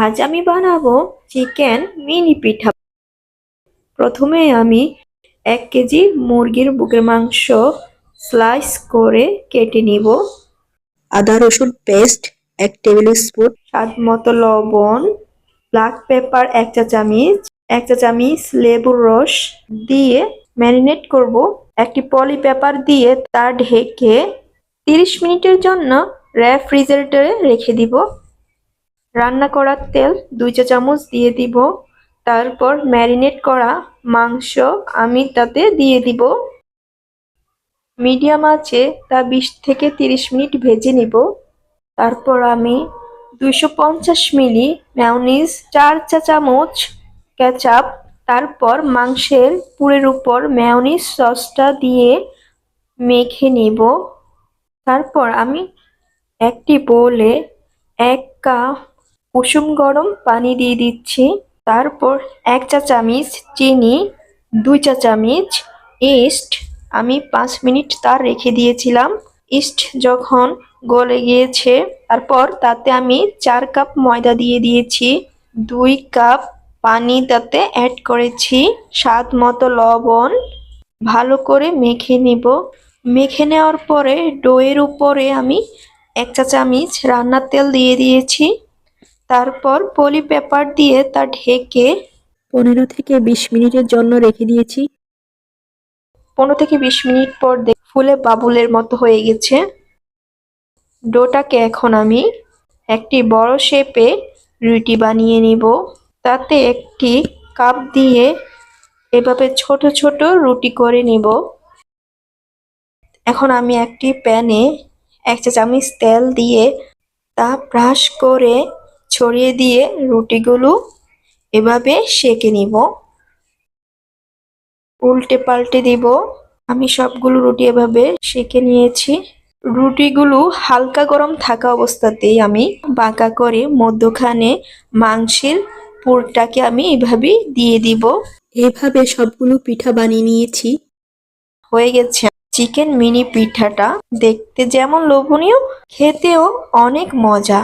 আজ আমি বানাবো চিকেন মিনি পিঠা। প্রথমে আমি 1 কেজি মুরগির বুকের মাংস স্লাইস করে কেটে নিব। আদা রসুন পেস্ট 1 টেবিল স্পুন, স্বাদ মতো লবণ, ব্ল্যাক পেপার 1 চা চামচ, 1 চা চামচ লেবুর রস দিয়ে ম্যারিনেট করব। একটি পলি পেপার দিয়ে তা ঢেকে 30 মিনিটের জন্য রেফ্রিজারেটরে রেখে দিব। রান্না করা তেল 2 চা চামচ দিয়ে দিব। তারপর ম্যারিনেট করা মাংস আমি তাতে দিয়ে দিব। মিডিয়াম আঁচে তা 20 থেকে 30 মিনিট ভেজে নিব। তারপর আমি 250 মিলি মেয়োনিজ, 4 চা চামচ কেচাপ, তারপর মাংসের পুরের উপর মেয়োনিজ সসটা দিয়ে মেখে নিব। তারপর আমি একটি বোলে 1 কাপ কুসুম গরম পানি দিয়ে দিচ্ছি। তারপর 1 চা চামচ চিনি, 2 চা চামচ ইস্ট আমি 5 মিনিট তা রেখে দিয়েছিলাম। ইস্ট যখন গলে গিয়েছে তারপর তাতে আমি 4 কাপ ময়দা দিয়ে দিয়েছি, 2 কাপ পানি তাতে অ্যাড করেছি, স্বাদ মতো লবণ। ভালো করে মেখে নিব। মেখে নেওয়ার পরে ডোয়ের উপরে আমি 1 চা চামচ রান্নার তেল দিয়ে দিয়েছি। তারপর পলি পেপার দিয়ে তা ঢেকে 15 থেকে 20 মিনিটের জন্য রেখে দিয়েছি। 15 থেকে 20 মিনিট পর ফুলে বাবুলের মতো হয়ে গেছে। ডোটাকে এখন আমি একটি বড় শেপে রুটি বানিয়ে নিব। তাতে একটি কাপ দিয়ে এভাবে ছোট ছোট রুটি করে নিব। এখন আমি একটি প্যানে 1 চা চামচ তেল দিয়ে তা ব্রাশ করে ছড়িয়ে দিয়ে রুটিগুলো এভাবে সেঁকে নিব। উল্টে পাল্টে দিব। আমি সবগুলো রুটি এভাবে সেঁকে নিয়েছি। রুটিগুলো হালকা গরম থাকা অবস্থাতেই আমি বাঁকা করে মধ্যখানে মাংসের পুরটাকে আমি এভাবে দিয়ে দিব। এভাবে সবগুলো পিঠা বানিয়ে নিয়েছি। হয়ে গেছে চিকেন মিনি পিঠাটা। দেখতে যেমন লোভনীয়, খেতেও অনেক মজা।